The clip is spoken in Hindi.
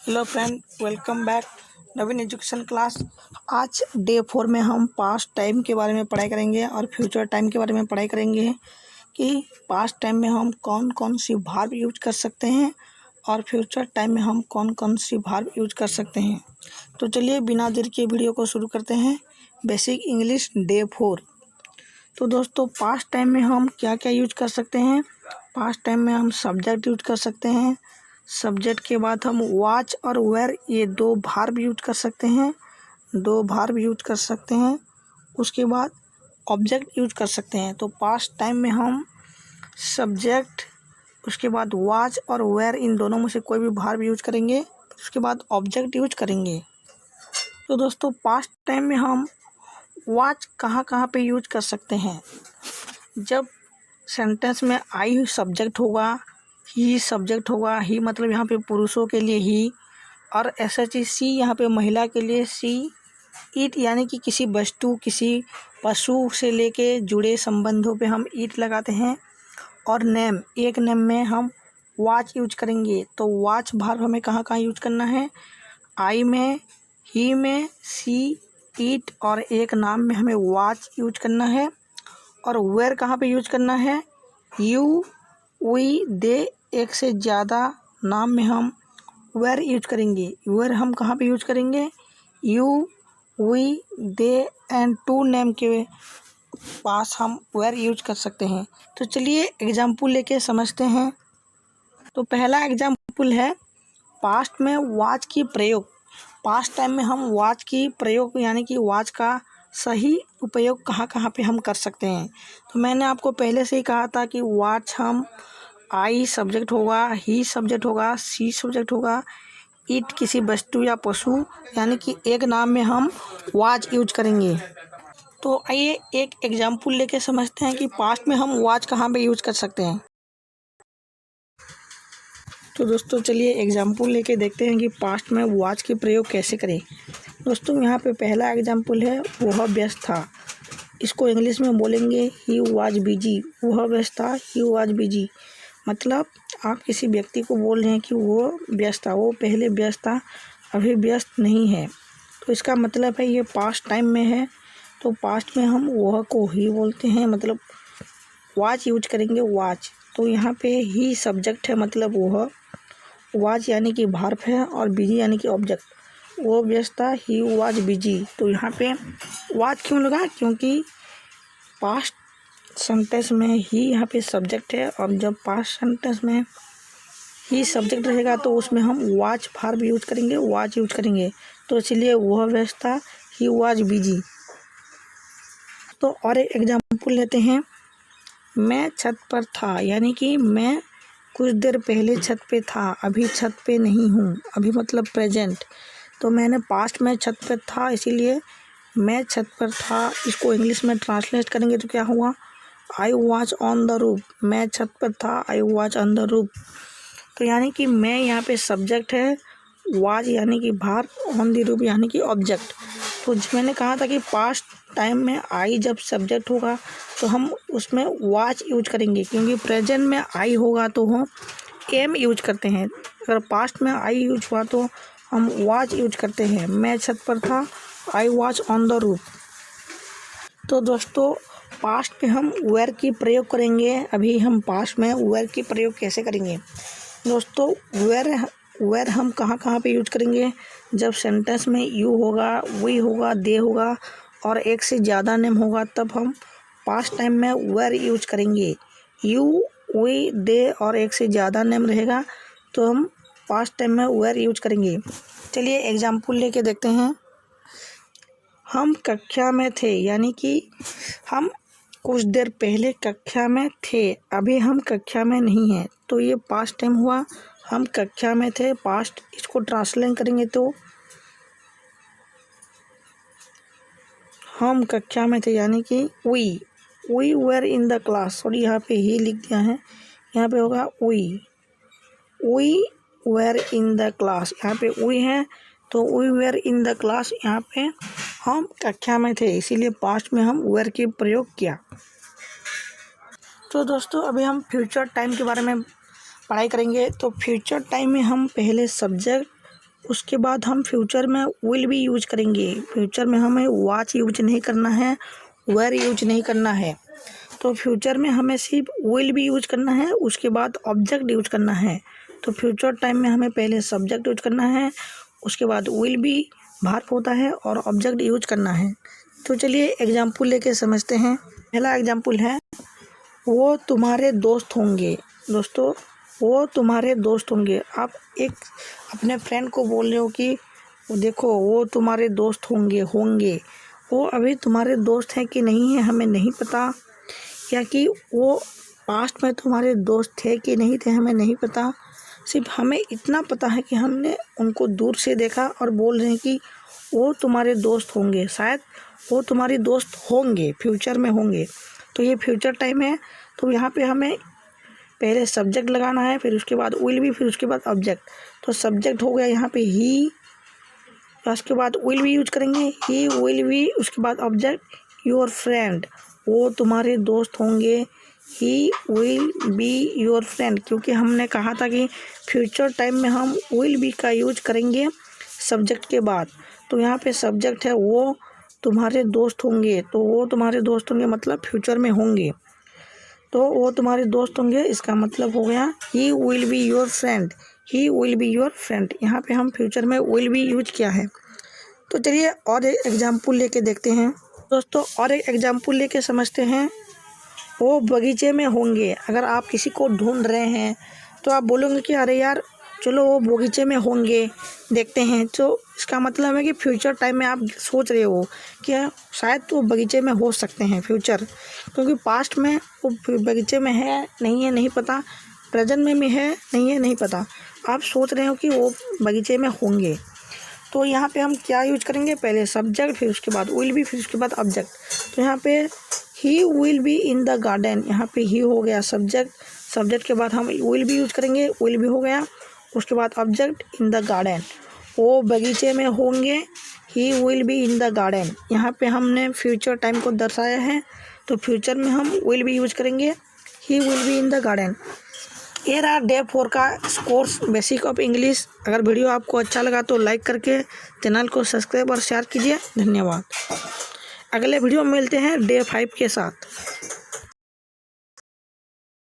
हेलो फ्रेंड, वेलकम बैक नवीन एजुकेशन क्लास। आज डे 4 में हम पास्ट टाइम के बारे में पढ़ाई करेंगे और फ्यूचर टाइम के बारे में पढ़ाई करेंगे कि पास्ट टाइम में हम कौन कौन सी वर्ब यूज कर सकते हैं और फ्यूचर टाइम में हम कौन कौन सी वर्ब यूज कर सकते हैं। तो चलिए बिना देर के वीडियो को शुरू करते हैं। Basic English day 4। तो दोस्तों, पास्ट टाइम में हम क्या क्या यूज कर सकते हैं। पास्ट टाइम में हम सब्जेक्ट यूज कर सकते हैं। सब्जेक्ट के बाद हम वॉच और वेयर, ये दो वर्ब यूज कर सकते हैं। उसके बाद ऑब्जेक्ट यूज कर सकते हैं। तो पास्ट टाइम में हम सब्जेक्ट, उसके बाद वॉच और वेयर, इन दोनों में से कोई भी वर्ब यूज करेंगे। उसके बाद ऑब्जेक्ट यूज करेंगे। तो दोस्तों, पास्ट टाइम में हम वॉच कहाँ कहाँ पे यूज कर सकते हैं। जब सेंटेंस में आई सब्जेक्ट होगा, ही सब्जेक्ट होगा, ही मतलब यहाँ पे पुरुषों के लिए ही, और SH सी यहाँ पे महिला के लिए सी। ईट यानी कि किसी वस्तु, किसी पशु से लेके जुड़े संबंधों पे हम ईट लगाते हैं। और नेम, एक नेम में हम वॉच यूज करेंगे। तो वॉच वर्ब हमें कहाँ कहाँ यूज करना है। आई में, ही में, सी, ईट, और एक नाम में हमें वॉच यूज करना है। और वेयर कहाँ पे यूज करना है। यू, वी, दे, एक से ज़्यादा नाम में हम वेयर यूज करेंगे। वेयर हम कहाँ पे यूज करेंगे। You, we, they and to name के पास हम वेयर यूज कर सकते हैं। तो चलिए एग्जाम्पल लेके समझते हैं। तो पहला एग्जाम्पल है पास्ट में वॉच की प्रयोग। पास्ट टाइम में हम वॉच की प्रयोग यानी कि वॉच का सही उपयोग कहाँ कहाँ पे हम कर सकते हैं। तो मैंने आपको पहले से ही कहा था कि वॉच हम आई सब्जेक्ट होगा, ही सब्जेक्ट होगा, सी सब्जेक्ट होगा, ईट किसी वस्तु या पशु, यानी कि एक नाम में हम वॉच यूज करेंगे। तो आइए एक एग्जाम्पल लेके समझते हैं कि पास्ट में हम वॉच कहाँ पे यूज कर सकते हैं। तो दोस्तों, चलिए एग्जाम्पल लेके देखते हैं कि पास्ट में वॉच की प्रयोग कैसे करें। दोस्तों, यहाँ पे पहला एग्जाम्पल है वह व्यस्त था। इसको इंग्लिश में बोलेंगे ही वॉज बिजी। वह व्यस्त था, ही वॉज बिजी। मतलब आप किसी व्यक्ति को बोल रहे हैं कि वो व्यस्त था, वो पहले व्यस्त था, अभी व्यस्त नहीं है। तो इसका मतलब है ये पास्ट टाइम में है। तो पास्ट में हम वह को ही बोलते हैं, मतलब वॉच यूज करेंगे, वॉच। तो यहाँ पे ही सब्जेक्ट है, मतलब वह। वॉच यानी कि वर्ब है और बिजी यानी कि ऑब्जेक्ट। वो व्यस्त था, ही वॉज बिजी। तो यहाँ पे वॉच क्यों लगा, क्योंकि पास्ट सेंटेंस में ही यहाँ पे सब्जेक्ट है, और जब पास्ट सेंटेंस में ही सब्जेक्ट रहेगा तो उसमें हम वॉच वर्ब यूज करेंगे, वॉच यूज करेंगे। तो इसलिए वह व्यस्त था, ही वॉज बिजी। तो और एक एग्जाम्पल लेते हैं। मैं छत पर था, यानी कि मैं कुछ देर पहले छत पे था, अभी छत पे नहीं हूँ। अभी मतलब प्रेजेंट। तो मैंने पास्ट में छत पे था, इसीलिए मैं छत पर था। इसको इंग्लिश में ट्रांसलेट करेंगे तो क्या हुआ, I watch on the roof. मैं छत पर था, I watch on the roof. तो यानी कि मैं यहाँ पे सब्जेक्ट है, वॉच यानी कि वर्ब, ऑन द रूफ यानी कि ऑब्जेक्ट। तो मैंने कहा था कि पास्ट टाइम में आई जब सब्जेक्ट होगा तो हम उसमें वॉच यूज करेंगे, क्योंकि प्रेजेंट में आई होगा तो हम एम यूज करते हैं। अगर पास्ट में आई यूज हुआ तो हम वॉच यूज करते हैं। मैं छत पर था, I watch on the roof. तो दोस्तों, पास्ट पे हम वेयर की प्रयोग करेंगे। अभी हम पास्ट में वेयर की प्रयोग कैसे करेंगे। दोस्तों, वेयर हम कहाँ कहाँ पे यूज करेंगे। जब सेंटेंस में यू होगा, वी होगा, दे होगा और एक से ज़्यादा नेम होगा, तब हम पास्ट टाइम में वेयर यूज करेंगे। यू, वी, दे और एक से ज़्यादा नेम रहेगा तो हम पास्ट टाइम में वेयर यूज करेंगे। चलिए एग्जाम्पल लेके देखते हैं। हम कक्षा में थे, यानी कि हम कुछ देर पहले कक्षा में थे, अभी हम कक्षा में नहीं हैं। तो ये पास्ट टाइम हुआ, हम कक्षा में थे, पास्ट। इसको ट्रांसलेट करेंगे तो हम कक्षा में थे, यानी कि we were in the class. Sorry, यहाँ पे ही लिख दिया है, यहाँ पे होगा we were in the class. यहाँ पे वी है तो we were in the class, यहाँ पे हम कक्षा में थे, इसीलिए पास्ट में हम वेर की प्रयोग किया। तो दोस्तों, अभी हम फ्यूचर टाइम के बारे में पढ़ाई करेंगे। तो फ्यूचर टाइम में हम पहले सब्जेक्ट, उसके बाद हम फ्यूचर में विल भी यूज करेंगे। फ्यूचर में हमें वॉच यूज नहीं करना है, वेयर यूज नहीं करना है। तो फ्यूचर में हमें सिर्फ विल भी यूज करना है, उसके बाद ऑब्जेक्ट यूज करना है। तो फ्यूचर टाइम में हमें पहले सब्जेक्ट यूज करना है, उसके बाद विल भी वर्ब होता है और ऑब्जेक्ट यूज करना है। तो चलिए एग्जाम्पल लेके समझते हैं। पहला एग्जाम्पल है, वो तुम्हारे दोस्त होंगे। दोस्तों, वो तुम्हारे दोस्त होंगे। आप एक अपने फ्रेंड को बोल रहे हो कि देखो वो तुम्हारे दोस्त होंगे। वो अभी तुम्हारे दोस्त हैं कि नहीं है हमें नहीं पता, या कि वो पास्ट में तुम्हारे दोस्त थे कि नहीं थे हमें नहीं पता। सिर्फ हमें इतना पता है कि हमने उनको दूर से देखा और बोल रहे हैं कि वो तुम्हारे दोस्त होंगे। शायद वो तुम्हारे दोस्त होंगे, फ्यूचर में होंगे। तो ये फ्यूचर टाइम है। तो यहाँ पे हमें पहले सब्जेक्ट लगाना है, फिर उसके बाद विल भी, फिर उसके बाद ऑब्जेक्ट। तो सब्जेक्ट हो गया यहाँ पे ही, उसके बाद विल भी यूज करेंगे, ही विल भी, उसके बाद ऑब्जेक्ट योर फ्रेंड, वो तुम्हारे दोस्त होंगे। He will be your friend, क्योंकि हमने कहा था कि फ्यूचर टाइम में हम विल बी का यूज करेंगे सब्जेक्ट के बाद। तो यहाँ पे सब्जेक्ट है वो तुम्हारे दोस्त होंगे। तो वो तुम्हारे दोस्त होंगे मतलब फ्यूचर में होंगे। तो वो तुम्हारे दोस्त होंगे, इसका मतलब हो गया he will be your friend. He will be your friend, यहाँ पे हम फ्यूचर में विल बी यूज किया है। तो चलिए और एक एग्जाम्पल लेके देखते हैं। दोस्तों, और एक एग्जाम्पल लेके समझते हैं। वो बगीचे में होंगे। अगर आप किसी को ढूंढ रहे हैं तो आप बोलोगे कि अरे यार चलो वो बगीचे में होंगे, देखते हैं। तो इसका मतलब है कि फ्यूचर टाइम में आप सोच रहे हो कि शायद वो बगीचे में हो सकते हैं फ्यूचर, क्योंकि पास्ट में वो बगीचे में है नहीं है नहीं पता, प्रेजेंट में भी है नहीं है नहीं पता। आप सोच रहे हो कि वो बगीचे में होंगे। तो यहाँ पे हम क्या यूज करेंगे, पहले सब्जेक्ट, फिर उसके बाद विल बी, फिर उसके बाद ऑब्जेक्ट। तो यहाँ पे he will be in the garden, यहाँ पे ही हो गया सब्जेक्ट। सब्जेक्ट के बाद हम विल बी यूज करेंगे, विल बी हो गया, उसके बाद ऑब्जेक्ट इन द गार्डन, वो बगीचे में होंगे। He will be in the garden, यहाँ पे हमने फ्यूचर टाइम को दर्शाया है। तो फ्यूचर में हम विल बी यूज करेंगे, he will be in the garden. ये रहा डे 4 का कोर्स बेसिक ऑफ इंग्लिश। अगर वीडियो आपको अच्छा लगा तो लाइक करके चैनल को सब्सक्राइब और शेयर कीजिए। धन्यवाद। अगले वीडियो में मिलते हैं डे 5 के साथ।